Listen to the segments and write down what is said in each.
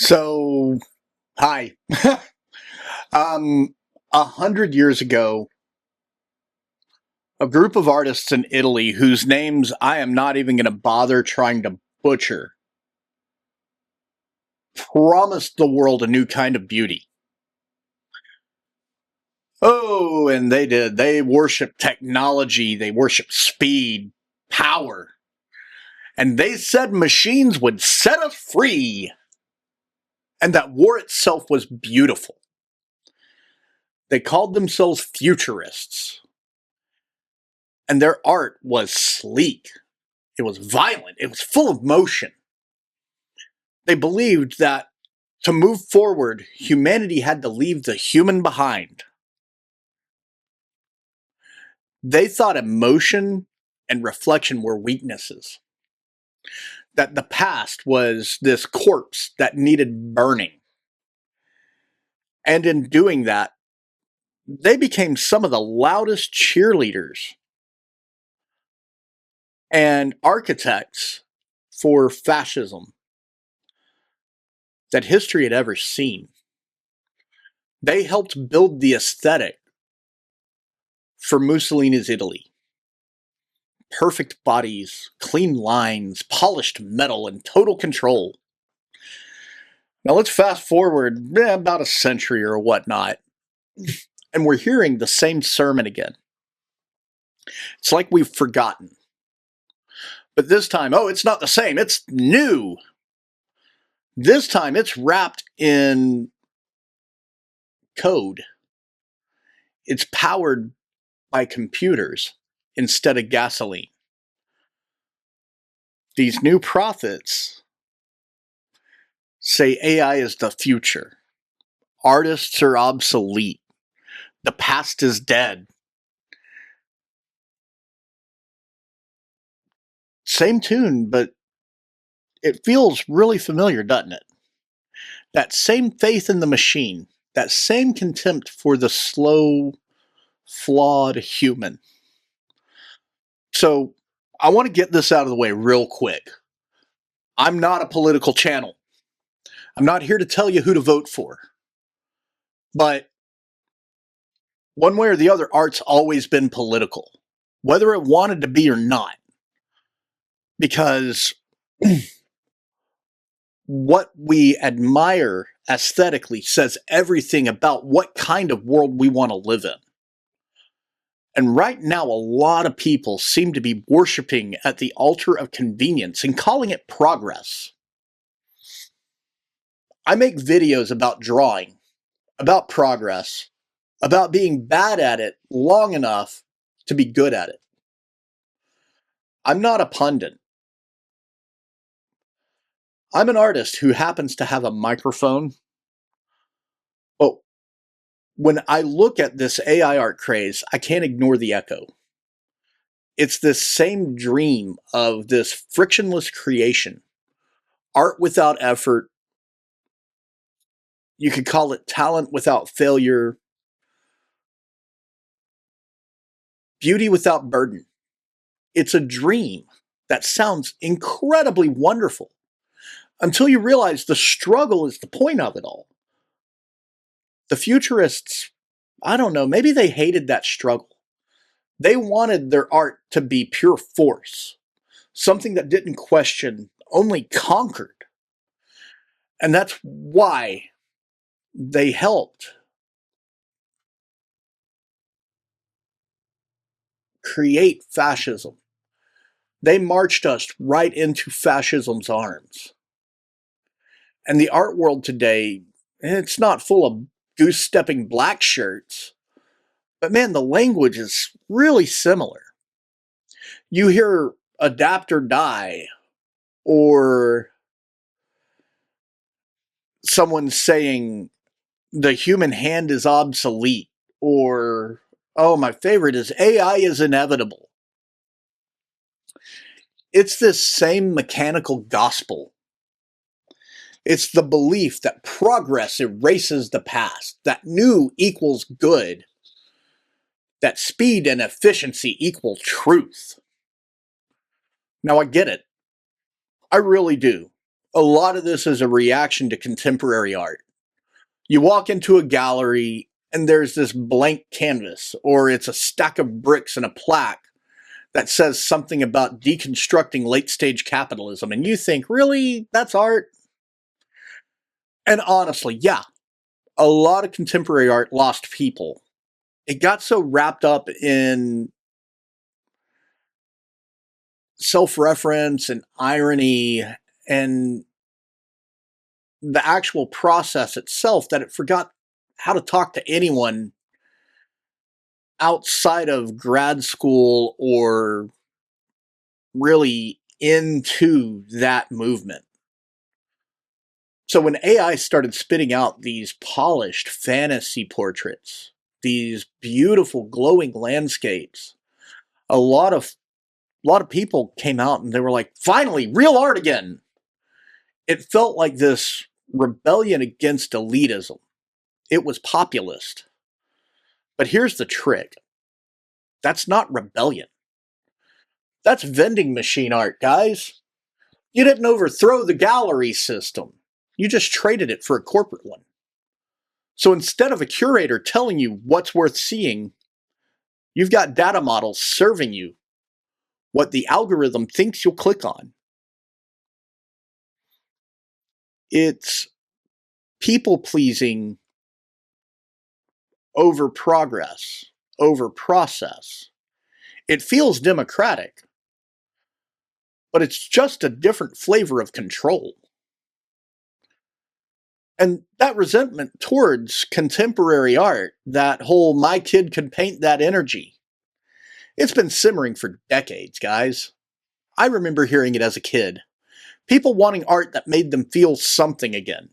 So, hi. um, 100 years ago, a group of artists in Italy whose names I am not even going to bother trying to butcher promised the world a new kind of beauty. Oh, and they did. They worshiped technology, they worshiped speed, power, and they said machines would set us free, and that war itself was beautiful. They called themselves futurists, and their art was sleek. It was violent. It was full of motion. They believed that to move forward, humanity had to leave the human behind. They thought emotion and reflection were weaknesses, that the past was this corpse that needed burning. And in doing that, they became some of the loudest cheerleaders and architects for fascism that history had ever seen. They helped build the aesthetic for Mussolini's Italy. Perfect bodies, clean lines, polished metal, and total control. Now let's fast forward about a century or whatnot, and we're hearing the same sermon again. It's like we've forgotten. But this time, oh, it's not the same, it's new. This time it's wrapped in code. It's powered by computers instead of gasoline. These new prophets say AI is the future. Artists are obsolete. The past is dead. Same tune, but it feels really familiar, doesn't it? That same faith in the machine, that same contempt for the slow, flawed human. So I want to get this out of the way real quick. I'm not a political channel. I'm not here to tell you who to vote for. But one way or the other, art's always been political, whether it wanted to be or not. Because what we admire aesthetically says everything about what kind of world we want to live in. And right now, a lot of people seem to be worshiping at the altar of convenience and calling it progress. I make videos about drawing, about progress, about being bad at it long enough to be good at it. I'm not a pundit. I'm an artist who happens to have a microphone. But when I look at this AI art craze, I can't ignore the echo. It's this same dream of this frictionless creation, art without effort. You could call it talent without failure, beauty without burden. It's a dream that sounds incredibly wonderful until you realize the struggle is the point of it all. The futurists, I don't know, maybe they hated that struggle. They wanted their art to be pure force, something that didn't question, only conquered. And that's why they helped create fascism. They marched us right into fascism's arms. And the art world today, it's not full of goose-stepping black shirts, but man, the language is really similar. You hear adapt or die, or someone saying the human hand is obsolete, or, oh, my favorite is AI is inevitable. It's this same mechanical gospel. It's the belief that progress erases the past, that new equals good, that speed and efficiency equal truth. Now, I get it. I really do. A lot of this is a reaction to contemporary art. You walk into a gallery and there's this blank canvas, or it's a stack of bricks and a plaque that says something about deconstructing late stage capitalism. And you think, really? That's art? And honestly, yeah, a lot of contemporary art lost people. It got so wrapped up in self reference and irony and the actual process itself that it forgot how to talk to anyone outside of grad school or really into that movement. So when AI started spitting out these polished fantasy portraits, these beautiful glowing landscapes, a lot of people came out and they were like, finally, real art again. It felt like this rebellion against elitism. It was populist. But here's the trick. That's not rebellion. That's vending machine art, guys. You didn't overthrow the gallery system. You just traded it for a corporate one. So instead of a curator telling you what's worth seeing, you've got data models serving you what the algorithm thinks you'll click on. It's people pleasing over progress, over process. It feels democratic, but it's just a different flavor of control. And that resentment towards contemporary art, that whole my kid could paint that energy, it's been simmering for decades, guys. I remember hearing it as a kid. People wanting art that made them feel something again,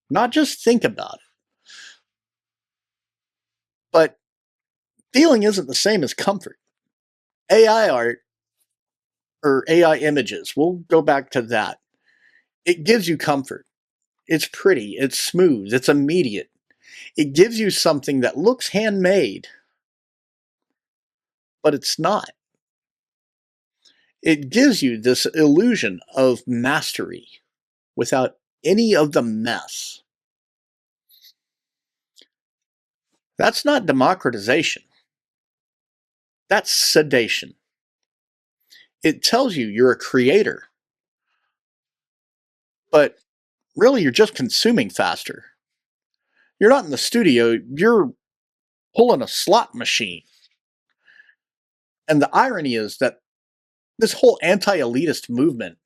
not just think about it. But feeling isn't the same as comfort. AI art, or AI images, we'll go back to that. It gives you comfort. It's pretty, it's smooth, it's immediate. It gives you something that looks handmade, but it's not. It gives you this illusion of mastery without any of the mess. That's not democratization. That's sedation. It tells you you're a creator, but really you're just consuming faster. You're not in the studio, you're pulling a slot machine. And the irony is that this whole anti-elitist movement,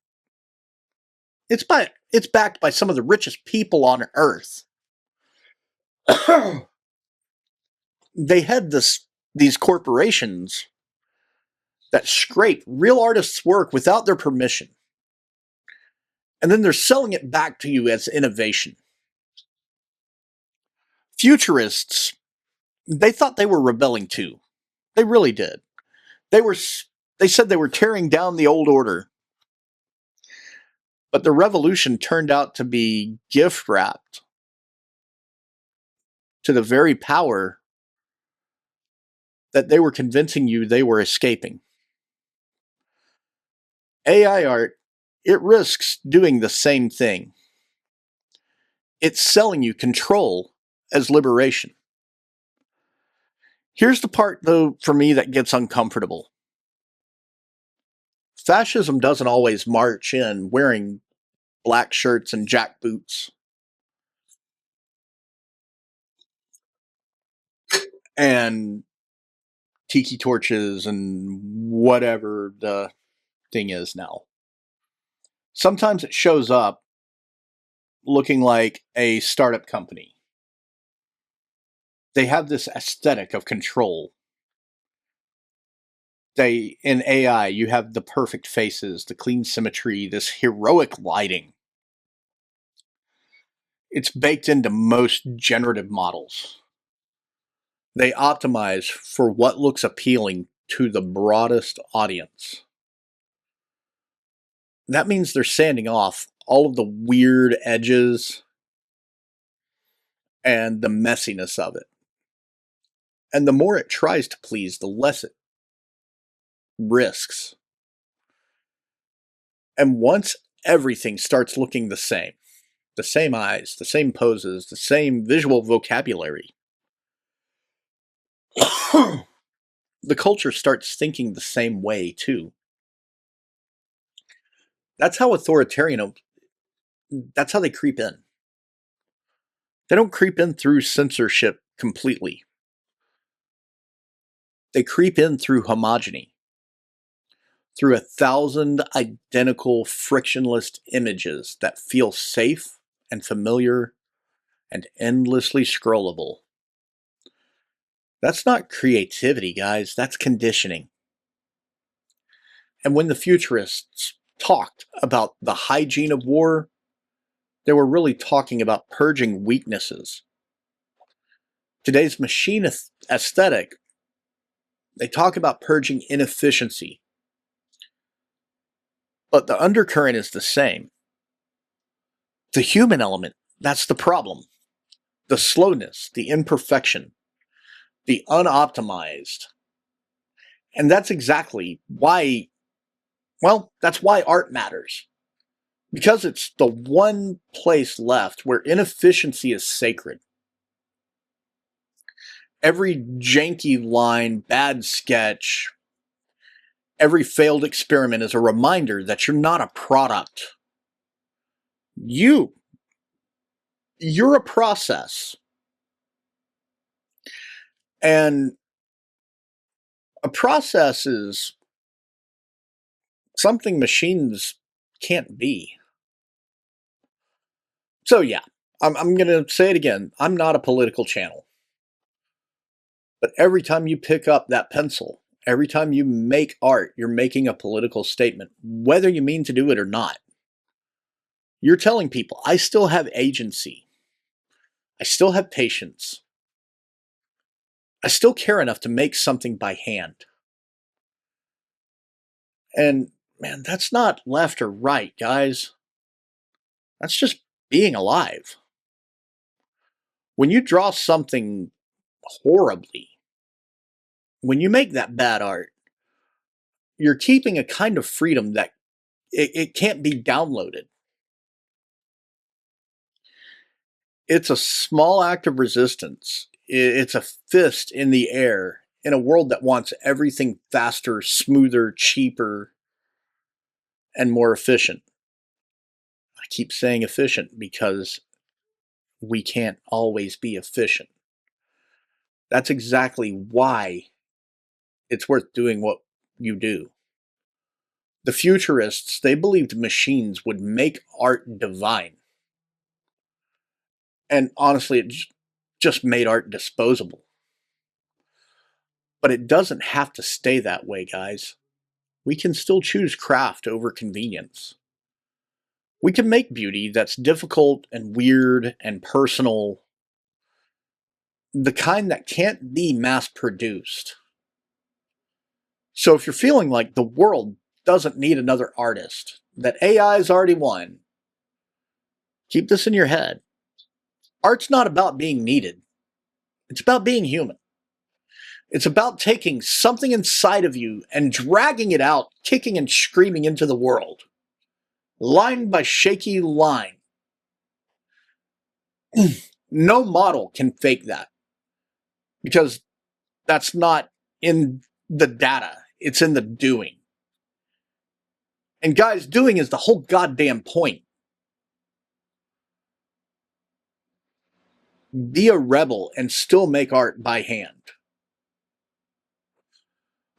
it's backed by some of the richest people on earth. They had these corporations that scrape real artists' work without their permission. And then they're selling it back to you as innovation. Futurists, they thought they were rebelling too. They really did. They were they said they were tearing down the old order. But the revolution turned out to be gift wrapped to the very power that they were convincing you they were escaping. AI art, it risks doing the same thing. It's selling you control as liberation. Here's the part, though, for me that gets uncomfortable. Fascism doesn't always march in wearing black shirts and jack boots and tiki torches and whatever the thing is now. Sometimes it shows up looking like a startup company. They have this aesthetic of control. In AI, you have the perfect faces, the clean symmetry, this heroic lighting. It's baked into most generative models. They optimize for what looks appealing to the broadest audience. That means they're sanding off all of the weird edges and the messiness of it. And the more it tries to please, the less it risks. And once everything starts looking the same. The same eyes, the same poses, the same visual vocabulary. The culture starts thinking the same way too. That's how that's how they creep in. They don't creep in through censorship completely. They creep in through homogeny, through 1,000 identical frictionless images that feel safe and familiar and endlessly scrollable. That's not creativity, guys. That's conditioning. And when the futurists talked about the hygiene of war, they were really talking about purging weaknesses. Today's machine aesthetic, they talk about purging inefficiency. But the undercurrent is the same. The human element, that's the problem. The slowness, the imperfection, the unoptimized. And that's exactly why, well, that's why art matters. Because it's the one place left where inefficiency is sacred. Every janky line, bad sketch, every failed experiment is a reminder that you're not a product. You're a process. And a process is something machines can't be. So yeah, I'm going to say it again. I'm not a political channel. But every time you pick up that pencil, every time you make art, you're making a political statement, whether you mean to do it or not. You're telling people, I still have agency. I still have patience. I still care enough to make something by hand. And man, that's not left or right, guys. That's just being alive. When you draw something horribly, when you make that bad art, you're keeping a kind of freedom that it can't be downloaded. It's a small act of resistance. It's a fist in the air in a world that wants everything faster, smoother, cheaper, and more efficient. I keep saying efficient because we can't always be efficient. That's exactly why it's worth doing what you do. The futurists, they believed machines would make art divine. And honestly, it just made art disposable. But it doesn't have to stay that way, guys. We can still choose craft over convenience. We can make beauty that's difficult and weird and personal, the kind that can't be mass produced. So if you're feeling like the world doesn't need another artist, that AI's already won, keep this in your head. Art's not about being needed. It's about being human. It's about taking something inside of you and dragging it out, kicking and screaming into the world. Line by shaky line. No model can fake that because that's not in the data. It's in the doing. And guys, doing is the whole goddamn point. Be a rebel and still make art by hand.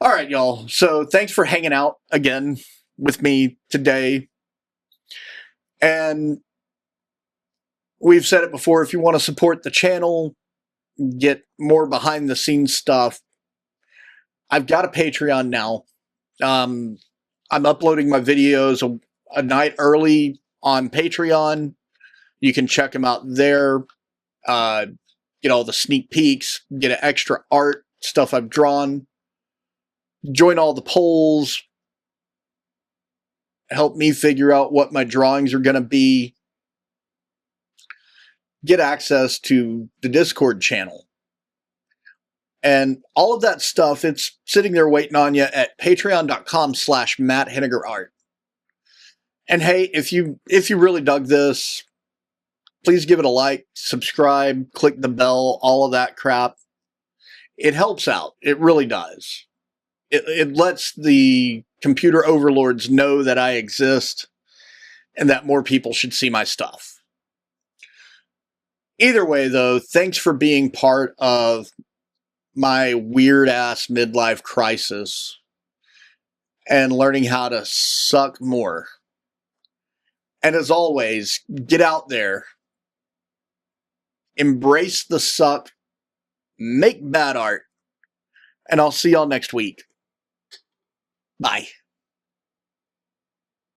All right, y'all. So thanks for hanging out again with me today. And we've said it before, if you want to support the channel, get more behind the scenes stuff, I've got a Patreon now. I'm uploading my videos a night early on Patreon. You can check them out there. Get all the sneak peeks, get an extra art, stuff I've drawn. Join all the polls. Help me figure out what my drawings are going to be. Get access to the Discord channel. And all of that stuff, it's sitting there waiting on you at patreon.com/MattHenegarArt. And hey, if you really dug this, please give it a like, subscribe, click the bell, all of that crap. It helps out. It really does. It lets the computer overlords know that I exist and that more people should see my stuff. Either way, though, thanks for being part of my weird-ass midlife crisis and learning how to suck more. And as always, get out there, embrace the suck, make bad art, and I'll see y'all next week. Bye.